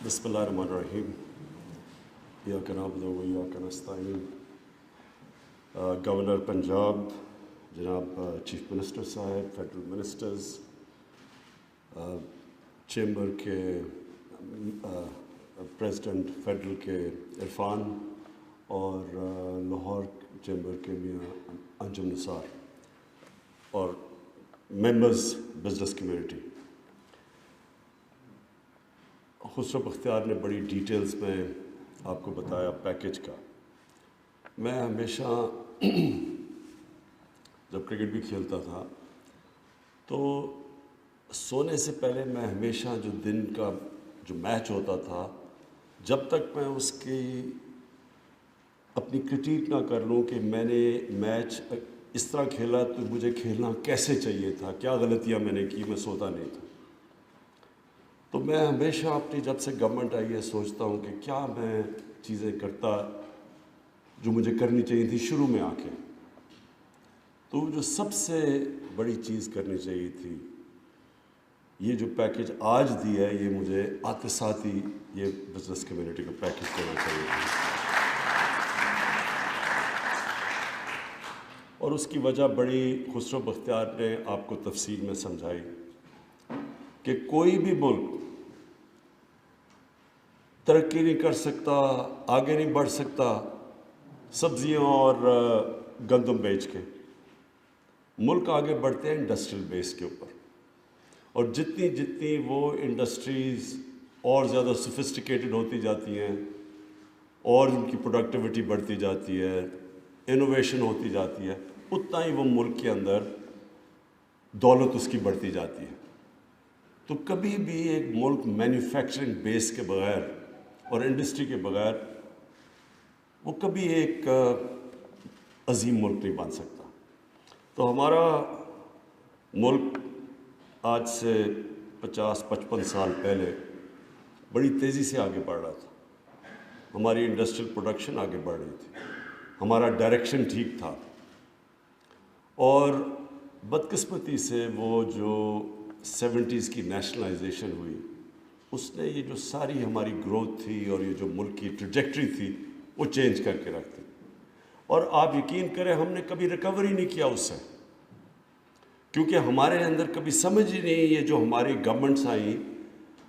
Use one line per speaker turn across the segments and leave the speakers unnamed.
بسم اللہ الرحمن الرحیم ایاک نعبد و ایاک نستعین. گورنر پنجاب جناب چیف منسٹر صاحب، فیڈرل منسٹرز، چیمبر کے پریزیڈنٹ فیڈرل کے عرفان، اور لاہور چیمبر کے میاں انجم نثار، اور members business community. Khusro Bakhtiar نے بڑی ڈیٹیلز میں آپ کو بتایا پیکیج کا. میں ہمیشہ جب کرکٹ بھی کھیلتا تھا تو سونے سے پہلے میں ہمیشہ جو دن کا جو میچ ہوتا تھا، جب تک میں اس کی اپنی کرٹیک نہ کر لوں کہ میں نے میچ اس طرح کھیلا تو مجھے کھیلنا کیسے چاہیے تھا، کیا غلطیاں میں نے کی، میں سوتا نہیں تھا. تو میں ہمیشہ اپنی جب سے گورنمنٹ آئی ہے سوچتا ہوں کہ کیا میں چیزیں کرتا جو مجھے کرنی چاہیے تھی شروع میں آ کے. تو جو سب سے بڑی چیز کرنی چاہیے تھی، یہ جو پیکیج آج دیا ہے، یہ مجھے آتے ساتھ ہی یہ بزنس کمیونٹی کو پیکیج دینا چاہیے تھا. اور اس کی وجہ بڑی خسرو بختیار نے آپ کو تفصیل میں سمجھائی کہ کوئی بھی ملک ترقی نہیں کر سکتا، آگے نہیں بڑھ سکتا سبزیاں اور گندم بیچ کے. ملک آگے بڑھتے ہیں انڈسٹریل بیس کے اوپر، اور جتنی وہ انڈسٹریز اور زیادہ سوفسٹیکیٹڈ ہوتی جاتی ہیں اور ان کی پروڈکٹیوٹی بڑھتی جاتی ہے، انوویشن ہوتی جاتی ہے، اتنا ہی وہ ملک کے اندر دولت اس کی بڑھتی جاتی ہے. تو کبھی بھی ایک ملک مینوفیکچرنگ بیس کے بغیر اور انڈسٹری کے بغیر وہ کبھی ایک عظیم ملک نہیں بن سکتا. تو ہمارا ملک آج سے 50-55 سال پہلے بڑی تیزی سے آگے بڑھ رہا تھا. ہماری انڈسٹریل پروڈکشن آگے بڑھ رہی تھی، ہمارا ڈائریکشن ٹھیک تھا. اور بدقسمتی سے وہ جو 70s کی نیشنلائزیشن ہوئی، اس نے یہ جو ساری ہماری گروتھ تھی اور یہ جو ملک کی ٹریجیکٹری تھی وہ چینج کر کے رکھ دی. اور آپ یقین کریں ہم نے کبھی ریکوری نہیں کیا اس سے، کیونکہ ہمارے اندر کبھی سمجھ ہی نہیں. یہ جو ہماری گورنمنٹس آئیں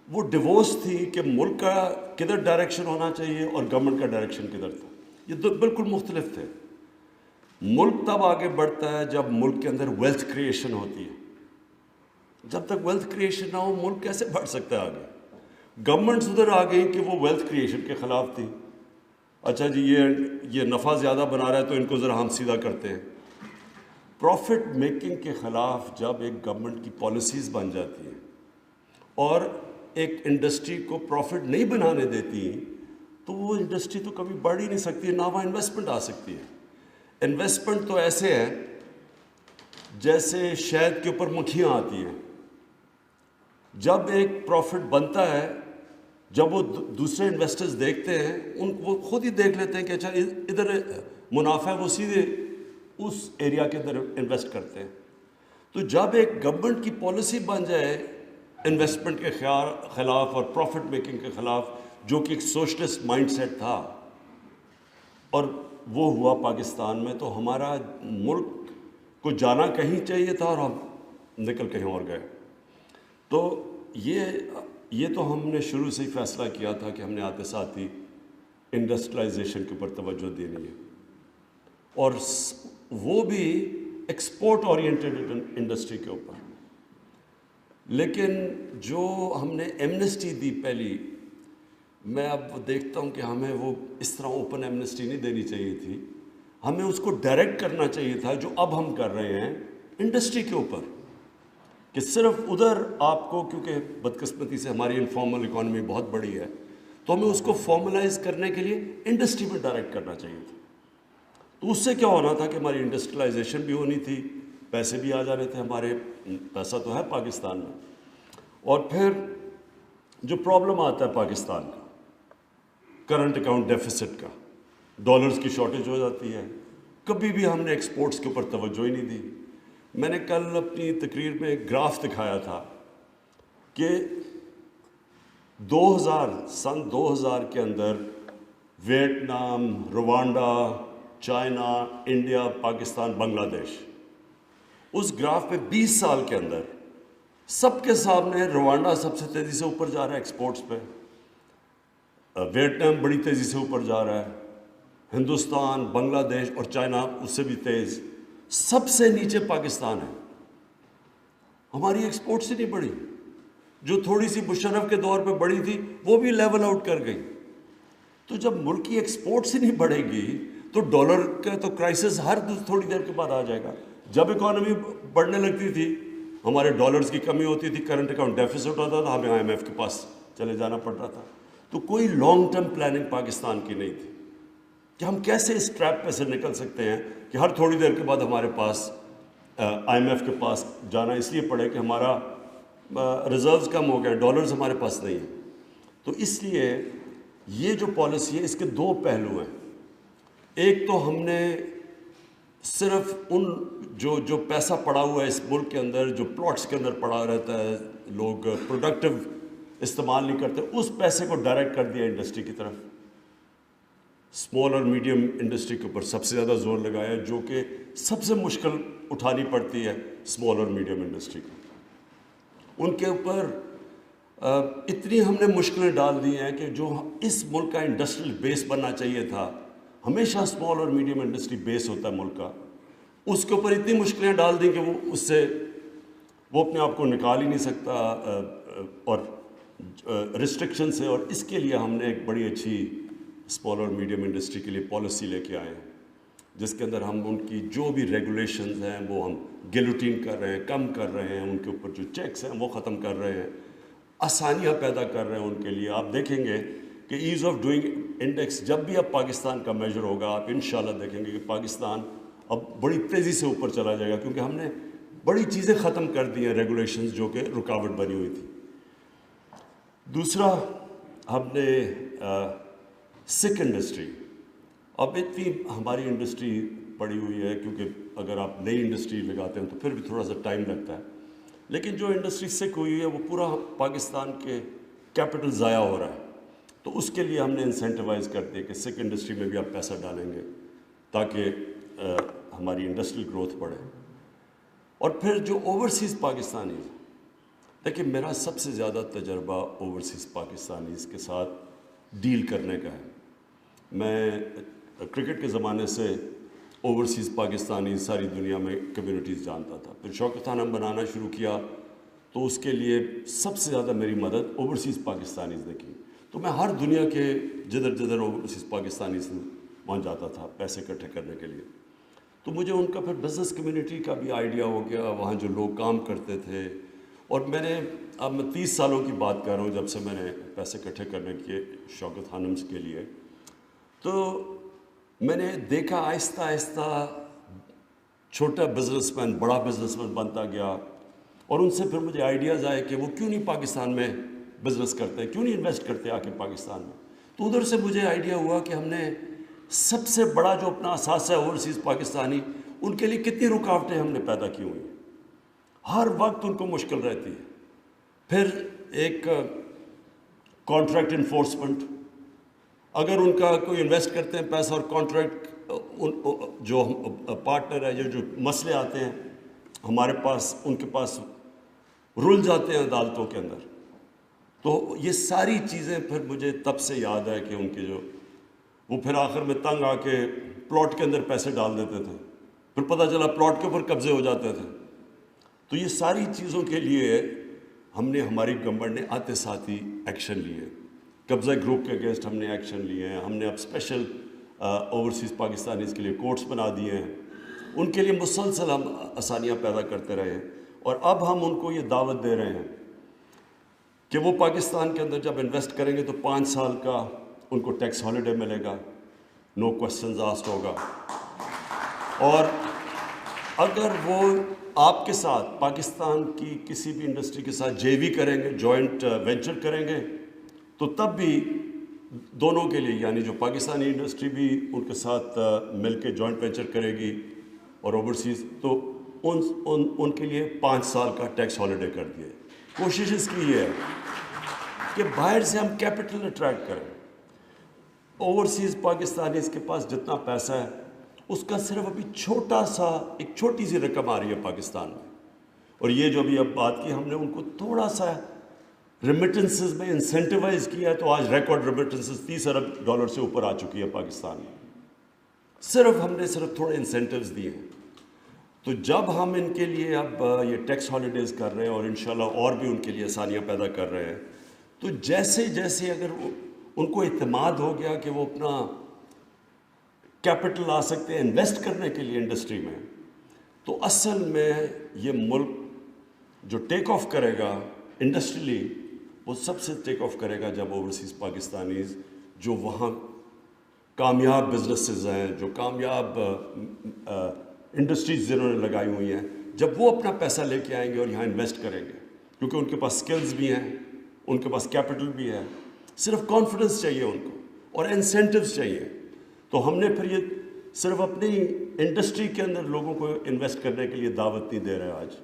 وہ ڈیوورس تھی کہ ملک کا کدھر ڈائریکشن ہونا چاہیے اور گورنمنٹ کا ڈائریکشن کدھر تھا. یہ دو بالکل مختلف تھے. ملک تب آگے بڑھتا ہے جب ملک کے اندر ویلتھ کریشن ہوتی ہے. جب تک ویلتھ کریشن نہ ہو ملک کیسے بڑھ سکتا ہے آگے؟ گورنمنٹس ادھر آ گئی کہ وہ ویلتھ کریشن کے خلاف تھی. اچھا جی یہ نفع زیادہ بنا رہا ہے تو ان کو ذرا ہم سیدھا کرتے ہیں. پروفٹ میکنگ کے خلاف جب ایک گورنمنٹ کی پالیسیز بن جاتی ہیں اور ایک انڈسٹری کو پروفٹ نہیں بنانے دیتی تو وہ انڈسٹری تو کبھی بڑھ ہی نہیں سکتی، نہ وہاں انویسٹمنٹ آ سکتی ہے. انویسٹمنٹ تو ایسے ہے جیسے شہد کے اوپر مکھیاں آتی ہیں. جب ایک پروفٹ بنتا ہے، جب وہ دوسرے انویسٹرز دیکھتے ہیں وہ خود ہی دیکھ لیتے ہیں کہ اچھا ادھر منافع ہے، وہ سیدھے اس ایریا کے اندر انویسٹ کرتے ہیں. تو جب ایک گورنمنٹ کی پالیسی بن جائے انویسٹمنٹ کے خلاف اور پروفٹ میکنگ کے خلاف، جو کہ ایک سوشلسٹ مائنڈ سیٹ تھا، اور وہ ہوا پاکستان میں، تو ہمارا ملک کو جانا کہیں چاہیے تھا اور ہم نکل کہیں اور گئے. تو یہ تو ہم نے شروع سے ہی فیصلہ کیا تھا کہ ہم نے آتے ساتھ ہی انڈسٹریلائزیشن کے اوپر توجہ دینی ہے، اور وہ بھی ایکسپورٹ اورینٹڈ انڈسٹری کے اوپر. لیکن جو ہم نے ایمنسٹی دی پہلی، میں اب دیکھتا ہوں کہ ہمیں وہ اس طرح اوپن ایمنسٹی نہیں دینی چاہیے تھی. ہمیں اس کو ڈائریکٹ کرنا چاہیے تھا جو اب ہم کر رہے ہیں انڈسٹری کے اوپر، کہ صرف ادھر آپ کو، کیونکہ بدقسمتی سے ہماری انفارمل اکانومی بہت بڑی ہے، تو ہمیں اس کو فارملائز کرنے کے لیے انڈسٹری میں ڈائریکٹ کرنا چاہیے تھا. تو اس سے کیا ہونا تھا کہ ہماری انڈسٹریلائزیشن بھی ہونی تھی، پیسے بھی آ جانے تھے ہمارے. پیسہ تو ہے پاکستان میں. اور پھر جو پرابلم آتا ہے پاکستان کا کرنٹ اکاؤنٹ ڈیفیسٹ کا، ڈالرز کی شارٹیج ہو جاتی ہے. کبھی بھی ہم نے ایکسپورٹس کے اوپر توجہ ہی نہیں دی. میں نے کل اپنی تقریر میں ایک گراف دکھایا تھا کہ سن 2000 کے اندر Vietnam, Rwanda, China, India, Pakistan, Bangladesh, اس گراف پہ 20 سال کے اندر سب کے سامنے روانڈا سب سے تیزی سے اوپر جا رہا ہے ایکسپورٹس پہ، ویتنام بڑی تیزی سے اوپر جا رہا ہے، ہندوستان، بنگلہ دیش اور چائنا اس سے بھی تیز، سب سے نیچے پاکستان ہے۔ ہماری ایکسپورٹس ہی نہیں بڑھی، جو تھوڑی سی مشرف کے دور پہ بڑی تھی وہ بھی لیول آؤٹ کر گئی۔ تو جب ملک کی ایکسپورٹس ہی نہیں بڑھے گی تو ڈالر کا تو کرائسس ہر تھوڑی دیر کے بعد آ جائے گا۔ جب اکانومی بڑھنے لگتی تھی ہمارے ڈالرز کی کمی ہوتی تھی، کرنٹ اکاؤنٹ ڈیفیسٹ ہوتا تھا، ہمیں IMF کے پاس چلے جانا پڑ رہا تھا۔ تو کوئی لانگ ٹرم پلاننگ پاکستان کی نہیں تھی کہ ہم کیسے اس ٹریپ پہ سے نکل سکتے ہیں کہ ہر تھوڑی دیر کے بعد ہمارے پاس IMF کے پاس جانا اس لیے پڑے کہ ہمارا ریزروز کم ہو گئے، ڈالرز ہمارے پاس نہیں ہیں۔ تو اس لیے یہ جو پالیسی ہے اس کے دو پہلو ہیں۔ ایک تو ہم نے صرف ان جو پیسہ پڑا ہوا ہے اس ملک کے اندر، جو پلاٹس کے اندر پڑا رہتا ہے، لوگ پروڈکٹیو استعمال نہیں کرتے، اس پیسے کو ڈائریکٹ کر دیا انڈسٹری کی طرف۔ اسمال اور میڈیم انڈسٹری کے اوپر سب سے زیادہ زور لگایا، جو کہ سب سے مشکل اٹھانی پڑتی ہے اسمال اور میڈیم انڈسٹری کو۔ ان کے اوپر اتنی ہم نے مشکلیں ڈال دی ہیں کہ جو اس ملک کا انڈسٹریل بیس بننا چاہیے تھا، ہمیشہ اسمال اور میڈیم انڈسٹری بیس ہوتا ہے ملک کا، اس کے اوپر اتنی مشکلیں ڈال دیں کہ وہ اپنے آپ کو نکال ہی نہیں سکتا اور ریسٹرکشن سے۔ اور اس کے لیے ہم نے ایک بڑی اچھی اسمال اور میڈیم انڈسٹری کے لیے پالیسی لے کے آئے ہیں، جس کے اندر ہم ان کی جو بھی ریگولیشنز ہیں وہ ہم گیلوٹین کر رہے ہیں، کم کر رہے ہیں، ان کے اوپر جو چیکس ہیں وہ ختم کر رہے ہیں، آسانیاں پیدا کر رہے ہیں ان کے لیے۔ آپ دیکھیں گے کہ ایز آف ڈوئنگ انڈیکس جب بھی اب پاکستان کا میجر ہوگا، آپ انشاءاللہ دیکھیں گے کہ پاکستان اب بڑی تیزی سے اوپر چلا جائے گا، کیونکہ ہم نے بڑی چیزیں ختم کر دی ہیں، ریگولیشنز جو کہ رکاوٹ بنی ہوئی تھی۔ دوسرا، ہم نے سکھ انڈسٹری، اب اتنی ہماری انڈسٹری پڑی ہوئی ہے، کیونکہ اگر آپ نئی انڈسٹری لگاتے ہیں تو پھر بھی تھوڑا سا ٹائم لگتا ہے، لیکن جو انڈسٹری سکھ ہوئی ہے وہ پورا پاکستان کے کیپٹل ضائع ہو رہا ہے۔ تو اس کے لیے ہم نے انسینٹیوائز کر دیا کہ سکھ انڈسٹری میں بھی آپ پیسہ ڈالیں گے تاکہ ہماری انڈسٹریل گروتھ بڑھے۔ اور پھر جو اوورسیز پاکستانیز، دیکھیں میرا سب سے زیادہ تجربہ اوورسیز پاکستانیز کے ساتھ ڈیل کرنے کا ہے۔ میں کرکٹ کے زمانے سے اوورسیز پاکستانی ساری دنیا میں کمیونٹیز جانتا تھا، پھر شوکت خانم بنانا شروع کیا تو اس کے لیے سب سے زیادہ میری مدد اوورسیز پاکستانیز نے کی۔ تو میں ہر دنیا کے جدھر اوورسیز پاکستانیز وہاں جاتا تھا پیسے اکٹھے کرنے کے لیے۔ تو مجھے ان کا پھر بزنس کمیونٹی کا بھی آئیڈیا ہو گیا، وہاں جو لوگ کام کرتے تھے۔ اور اب میں 30 سالوں کی بات کر رہا ہوں جب سے میں نے پیسے اکٹھے کرنے کیے شوکت خانم کے لیے، تو میں نے دیکھا آہستہ آہستہ چھوٹا بزنس مین بڑا بزنس مین بنتا گیا، اور ان سے پھر مجھے آئیڈیاز آئے کہ وہ کیوں نہیں پاکستان میں بزنس کرتے، کیوں نہیں انویسٹ کرتے آ کے پاکستان میں۔ تو ادھر سے مجھے آئیڈیا ہوا کہ ہم نے سب سے بڑا جو اپنا اثاثہ ہے اوورسیز پاکستانی، ان کے لیے کتنی رکاوٹیں ہم نے پیدا کی ہوئی ہیں، ہر وقت ان کو مشکل رہتی ہے۔ پھر ایک کانٹریکٹ انفورسمنٹ، اگر ان کا کوئی انویسٹ کرتے ہیں پیسہ اور کانٹریکٹ جو پارٹنر ہے، جو مسئلے آتے ہیں ہمارے پاس، ان کے پاس رل جاتے ہیں عدالتوں کے اندر۔ تو یہ ساری چیزیں پھر مجھے تب سے یاد ہے کہ ان کے وہ پھر آخر میں تنگ آ کے پلاٹ کے اندر پیسے ڈال دیتے تھے، پھر پتہ چلا پلاٹ کے اوپر قبضے ہو جاتے تھے۔ تو یہ ساری چیزوں کے لیے ہم نے، ہماری گورنمنٹ نے آتے ساتھ ہی ایکشن لیے، قبضہ گروپ کے اگینسٹ ہم نے ایکشن لیے ہیں۔ ہم نے اب اسپیشل اوورسیز پاکستانیز کے لیے کورٹس بنا دیے ہیں، ان کے لیے مسلسل ہم آسانیاں پیدا کرتے رہے ہیں۔ اور اب ہم ان کو یہ دعوت دے رہے ہیں کہ وہ پاکستان کے اندر جب انویسٹ کریں گے تو 5 سال کا ان کو ٹیکس ہالیڈے ملے گا، نو کوسچنز آسکڈ ہوگا۔ اور اگر وہ آپ کے ساتھ پاکستان کی کسی بھی انڈسٹری کے ساتھ JV کریں گے، جوائنٹ وینچر کریں گے، تو تب بھی دونوں کے لیے، یعنی جو پاکستانی انڈسٹری بھی ان کے ساتھ مل کے جوائنٹ وینچر کرے گی اور اوورسیز، تو ان کے لیے 5 سال کا ٹیکس ہالیڈے کر دیے۔ کوشش اس کی یہ ہے کہ باہر سے ہم کیپٹل اٹریکٹ کریں. اوورسیز پاکستانیز کے پاس جتنا پیسہ ہے اس کا صرف ابھی ایک چھوٹی سی رقم آ رہی ہے پاکستان میں. اور یہ جو ابھی اب بات کی ہم نے ان کو تھوڑا سا ریمیٹنسز میں انسینٹیوائز کیا ہے تو آج ریکارڈ ریمیٹنسز $30 ارب سے اوپر آ چکی ہے پاکستان میں. ہم نے تھوڑے انسینٹیوز دیے ہیں. تو جب ہم ان کے لیے اب یہ ٹیکس ہالیڈیز کر رہے ہیں اور انشاءاللہ اور بھی ان کے لیے آسانیاں پیدا کر رہے ہیں, تو جیسے اگر ان کو اعتماد ہو گیا کہ وہ اپنا کیپٹل لا سکتے ہیں انویسٹ کرنے کے لیے انڈسٹری میں, تو اصل میں یہ ملک جو ٹیک آف کرے گا انڈسٹریلی, وہ سب سے ٹیک آف کرے گا جب اوورسیز پاکستانیز جو وہاں کامیاب بزنسز ہیں, جو کامیاب انڈسٹریز جنہوں نے لگائی ہوئی ہیں, جب وہ اپنا پیسہ لے کے آئیں گے اور یہاں انویسٹ کریں گے, کیونکہ ان کے پاس سکلز بھی ہیں, ان کے پاس کیپٹل بھی ہے, صرف کانفیڈنس چاہیے ان کو اور انسینٹیوز چاہیے. تو ہم نے پھر یہ صرف اپنی انڈسٹری کے اندر لوگوں کو انویسٹ کرنے کے لیے دعوت نہیں دے رہے. آج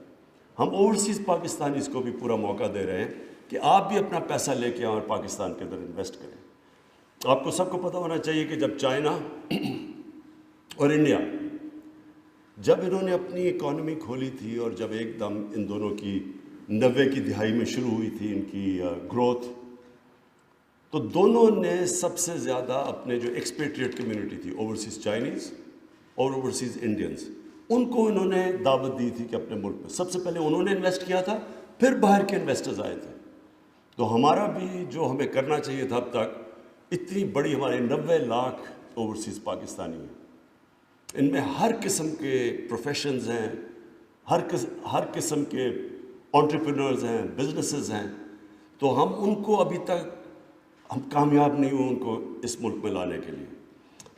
ہم اوورسیز پاکستانیز کو بھی پورا موقع دے رہے ہیں کہ آپ بھی اپنا پیسہ لے کے آئیں اور پاکستان کے اندر انویسٹ کریں. آپ کو سب کو پتہ ہونا چاہیے کہ جب چائنا اور انڈیا جب انہوں نے اپنی اکانومی کھولی تھی اور جب ایک دم ان دونوں کی 90 کی دہائی میں شروع ہوئی تھی ان کی گروتھ, تو دونوں نے سب سے زیادہ اپنے جو ایکسپیٹریٹ کمیونٹی تھی, اوورسیز چائنیز اور اوورسیز انڈینز, ان کو انہوں نے دعوت دی تھی کہ اپنے ملک میں سب سے پہلے انہوں نے انویسٹ کیا تھا, پھر باہر کے انویسٹرز آئے تھے. تو ہمارا بھی جو ہمیں کرنا چاہیے تھا اب تک, اتنی بڑی ہمارے 90 لاکھ اوورسیز پاکستانی ہیں, ان میں ہر قسم کے پروفیشنز ہیں, ہر قسم کے انٹرپرینورز ہیں, بزنسز ہیں. تو ہم ان کو ابھی تک ہم کامیاب نہیں ہوئے ان کو اس ملک میں لانے کے لیے.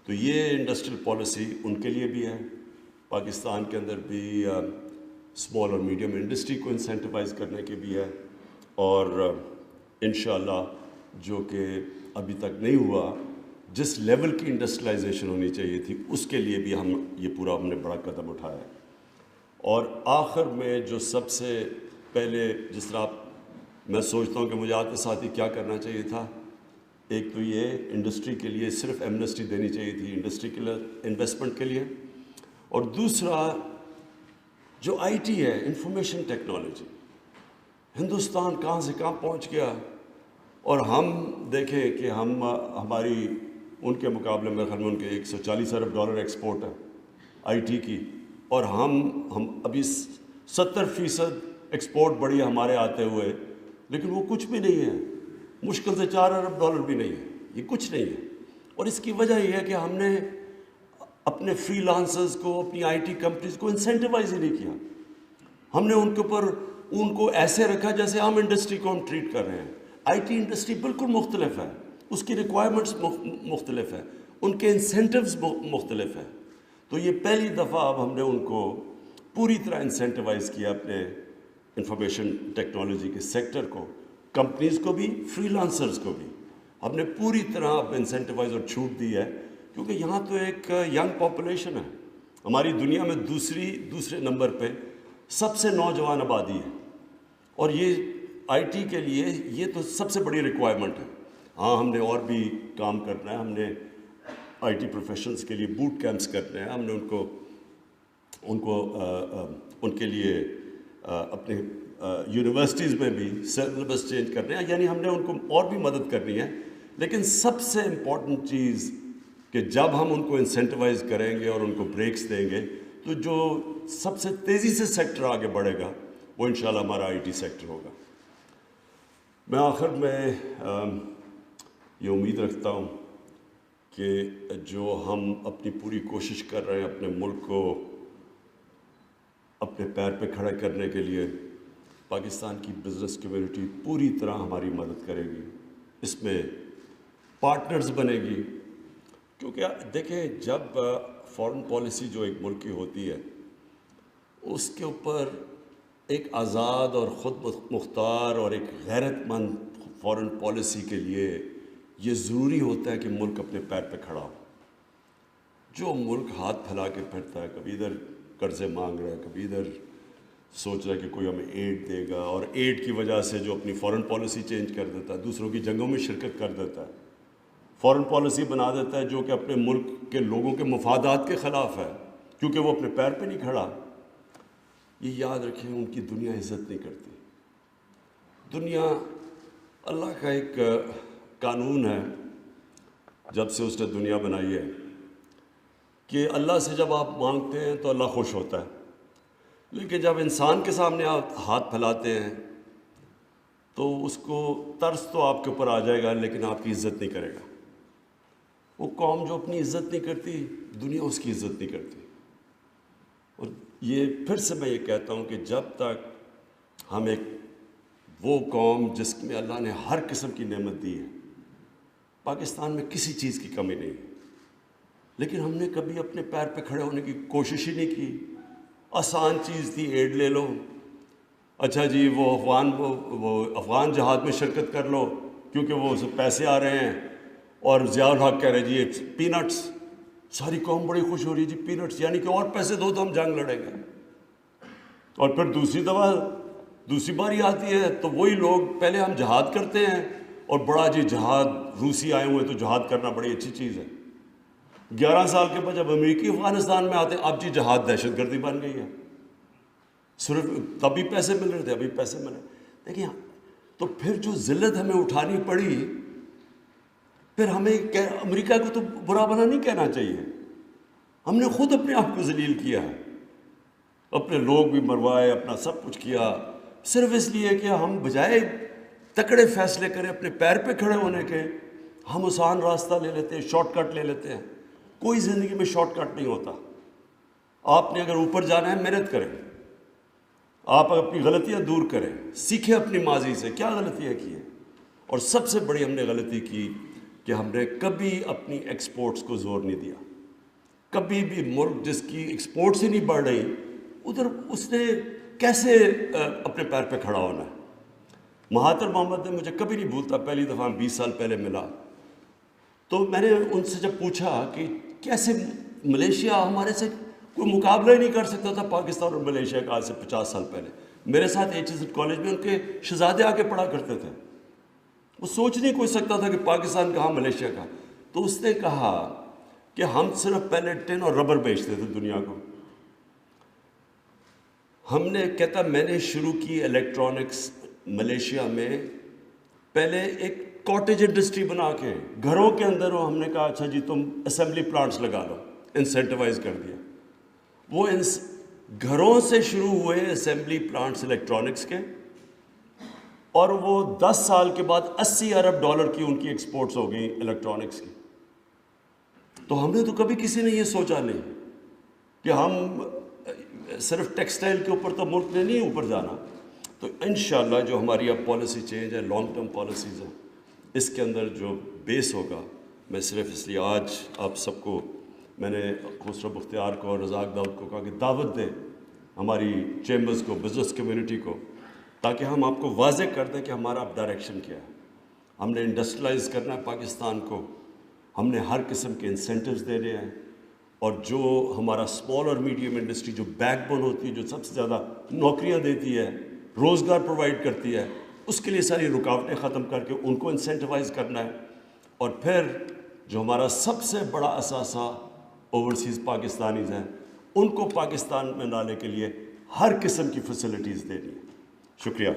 تو یہ انڈسٹریل پالیسی ان کے لیے بھی ہے, پاکستان کے اندر بھی اسمال اور میڈیم انڈسٹری کو انسینٹیوائز کرنے کے بھی ہے, اور انشاءاللہ جو کہ ابھی تک نہیں ہوا, جس لیول کی انڈسٹریلائزیشن ہونی چاہیے تھی اس کے لیے بھی ہم نے بڑا قدم اٹھایا ہے. اور آخر میں جو سب سے پہلے جس طرح میں سوچتا ہوں کہ مجھے آتے ساتھ ہی کیا کرنا چاہیے تھا, ایک تو یہ انڈسٹری کے لیے صرف ایمنسٹی دینی چاہیے تھی انڈسٹری کے لیے انویسٹمنٹ کے لیے, اور دوسرا جو آئی ٹی ہے, انفارمیشن ٹیکنالوجی, ہندوستان کہاں سے کہاں پہنچ گیا, اور ہم دیکھیں کہ ہماری ان کے مقابلے میں خیال میں ان کے $140 ارب ایکسپورٹ ہے آئی ٹی کی, اور ہم ابھی 70% ایکسپورٹ بڑھی ہے ہمارے آتے ہوئے, لیکن وہ کچھ بھی نہیں ہے, مشکل سے $4 ارب بھی نہیں ہے, یہ کچھ نہیں ہے. اور اس کی وجہ یہ ہے کہ ہم نے اپنے فری لانسرز کو, اپنی آئی ٹی کمپنیز کو انسینٹیوائز ہی نہیں کیا. ہم نے ان کو ایسے رکھا جیسے عام انڈسٹری کو ہم ٹریٹ کر رہے ہیں. آئی ٹی انڈسٹری بالکل مختلف ہے, اس کی ریکوائرمنٹس مختلف ہے, ان کے انسینٹیوز مختلف ہیں. تو یہ پہلی دفعہ اب ہم نے ان کو پوری طرح انسینٹیوائز کیا, اپنے انفارمیشن ٹیکنالوجی کے سیکٹر کو, کمپنیز کو بھی, فری لانسرز کو بھی ہم نے پوری طرح اب انسینٹیوائز اور چھوٹ دی ہے, کیونکہ یہاں تو ایک ینگ پاپولیشن ہے, ہماری دنیا میں دوسرے نمبر پہ سب سے نوجوان آبادی ہے, اور یہ آئی ٹی کے لیے یہ تو سب سے بڑی ریکوائرمنٹ ہے. ہاں ہم نے اور بھی کام کرنا ہے, ہم نے آئی ٹی پروفیشنز کے لیے بوٹ کیمپس کرنے ہیں, ہم نے ان کے لیے اپنے یونیورسٹیز میں بھی سلیبس چینج کرنے ہیں, یعنی ہم نے ان کو اور بھی مدد کرنی ہے. لیکن سب سے امپورٹنٹ چیز کہ جب ہم ان کو انسینٹیوائز کریں گے اور ان کو بریکس دیں گے, تو جو سب سے تیزی سے سیکٹر آگے بڑھے گا وہ انشاءاللہ ہمارا آئی ٹی سیکٹر ہوگا. میں آخر میں یہ امید رکھتا ہوں کہ جو ہم اپنی پوری کوشش کر رہے ہیں اپنے ملک کو اپنے پیر پہ کھڑا کرنے کے لیے, پاکستان کی بزنس کمیونٹی پوری طرح ہماری مدد کرے گی, اس میں پارٹنرز بنے گی. کیونکہ دیکھیں جب فارن پالیسی جو ایک ملک کی ہوتی ہے, اس کے اوپر ایک آزاد اور خود مختار اور ایک غیرت مند فارن پالیسی کے لیے یہ ضروری ہوتا ہے کہ ملک اپنے پیر پہ کھڑا ہو. جو ملک ہاتھ پھیلا کے پھرتا ہے, کبھی ادھر قرضے مانگ رہا ہے, کبھی ادھر سوچ رہا ہے کہ کوئی ہمیں ایڈ دے گا، اور ایڈ کی وجہ سے جو اپنی فورن پالیسی چینج کر دیتا ہے، دوسروں کی جنگوں میں شرکت کر دیتا ہے، فورن پالیسی بنا دیتا ہے جو کہ اپنے ملک کے لوگوں کے مفادات کے خلاف ہے، کیونکہ وہ اپنے پیر پہ نہیں کھڑا. یہ یاد رکھیں، ان کی دنیا عزت نہیں کرتی. دنیا اللہ کا ایک قانون ہے جب سے اس نے دنیا بنائی ہے کہ اللہ سے جب آپ مانگتے ہیں تو اللہ خوش ہوتا ہے، لیکن جب انسان کے سامنے آپ ہاتھ پھیلاتے ہیں تو اس کو ترس تو آپ کے اوپر آ جائے گا، لیکن آپ کی عزت نہیں کرے گا. وہ قوم جو اپنی عزت نہیں کرتی، دنیا اس کی عزت نہیں کرتی. اور یہ پھر سے میں یہ کہتا ہوں کہ جب تک ہم ایک وہ قوم جس میں اللہ نے ہر قسم کی نعمت دی ہے، پاکستان میں کسی چیز کی کمی نہیں ہے، لیکن ہم نے کبھی اپنے پیر پہ کھڑے ہونے کی کوشش ہی نہیں کی. آسان چیز تھی، ایڈ لے لو، اچھا جی وہ افغان جہاد میں شرکت کر لو کیونکہ وہ پیسے آ رہے ہیں، اور ضیاء الحق کہہ رہے جی پی نٹس. ساری قوم بڑی خوش ہو رہی ہے جی پی نٹس، یعنی کہ اور پیسے دو تو ہم جنگ لڑیں گے. اور پھر دوسری باری آتی ہے تو وہی لوگ، پہلے ہم جہاد کرتے ہیں اور بڑا جی جہاد، روسی آئے ہوئے تو جہاد کرنا بڑی اچھی چیز ہے. 11 سال کے بعد جب امریکی افغانستان میں آتے ہیں، اب جی جہاد دہشت گردی بن گئی ہے. صرف تبھی پیسے مل رہے تھے، ابھی پیسے مل رہے. دیکھیں تو پھر جو ذلت ہمیں اٹھانی پڑی، پھر ہمیں امریکہ کو تو برا بنا نہیں کہنا چاہیے. ہم نے خود اپنے آپ کو ذلیل کیا ہے، اپنے لوگ بھی مروائے، اپنا سب کچھ کیا، صرف اس لیے کہ ہم بجائے تکڑے فیصلے کریں اپنے پیر پہ کھڑے ہونے کے، ہم آسان راستہ لے لیتے ہیں، شارٹ کٹ لے لیتے ہیں. کوئی زندگی میں شارٹ کٹ نہیں ہوتا. آپ نے اگر اوپر جانا ہے، محنت کریں، آپ اپنی غلطیاں دور کریں، سیکھیں اپنی ماضی سے کیا غلطیاں کی ہیں. اور سب سے بڑی ہم نے غلطی کی کہ ہم نے کبھی اپنی ایکسپورٹس کو زور نہیں دیا. کبھی بھی ملک جس کی ایکسپورٹس ہی نہیں بڑھ رہی، ادھر اس نے کیسے اپنے پیر پہ کھڑا ہونا ہے. مہاتر محمد نے مجھے کبھی نہیں بھولتا، پہلی دفعہ ہم 20 سال پہلے ملا تو میں نے ان سے جب پوچھا کہ کیسے ملیشیا ہمارے سے کوئی مقابلہ ہی نہیں کر سکتا تھا، پاکستان اور ملیشیا کا، آج سے 50 سال پہلے. میرے ساتھ HSN کالج میں ان کے شہزادے آ کے پڑھا کرتے تھے. وہ سوچ نہیں کوئی سکتا تھا کہ پاکستان کہاں ملیشیا کا. تو اس نے کہا کہ ہم صرف پہلے ٹن اور ربر بیچتے تھے دنیا کو. ہم نے کہتا میں نے شروع کی الیکٹرانکس ملیشیا میں، پہلے ایک کاٹیج انڈسٹری بنا کے گھروں کے اندر ہو. ہم نے کہا اچھا جی تم اسمبلی پلانٹس لگا لو، انسینٹیوائز کر دیا. وہ گھروں سے شروع ہوئے اسمبلی پلانٹس الیکٹرانکس کے، اور وہ 10 سال کے بعد $80 ارب کی ان کی ایکسپورٹس ہو گئی الیکٹرانکس کی. تو ہم نے تو کبھی کسی نے یہ سوچا نہیں کہ ہم صرف ٹیکسٹائل کے اوپر تو ملک نے نہیں اوپر جانا. تو انشاءاللہ جو ہماری اب پالیسی چینج ہے، لانگ ٹرم پالیسیز ہیں، اس کے اندر جو بیس ہوگا، میں صرف اس لیے آج آپ سب کو، میں نے خسرو بختیار کو اور رزاق داؤد کو کہا کہ دعوت دیں ہماری چیمبرز کو، بزنس کمیونٹی کو، تاکہ ہم آپ کو واضح کر دیں کہ ہمارا اب ڈائریکشن کیا ہے. ہم نے انڈسٹریلائز کرنا ہے پاکستان کو، ہم نے ہر قسم کے انسینٹیوز دینے ہیں، اور جو ہمارا اسمال اور میڈیم انڈسٹری جو بیک بون ہوتی ہے، جو سب سے زیادہ نوکریاں دیتی ہے، روزگار پرووائڈ کرتی ہے، اس کے لیے ساری رکاوٹیں ختم کر کے ان کو انسینٹیوائز کرنا ہے. اور پھر جو ہمارا سب سے بڑا اثاثہ اوورسیز پاکستانیز ہیں، ان کو پاکستان میں لانے کے لیے ہر قسم کی فیسلٹیز دینی ہے. شکریہ.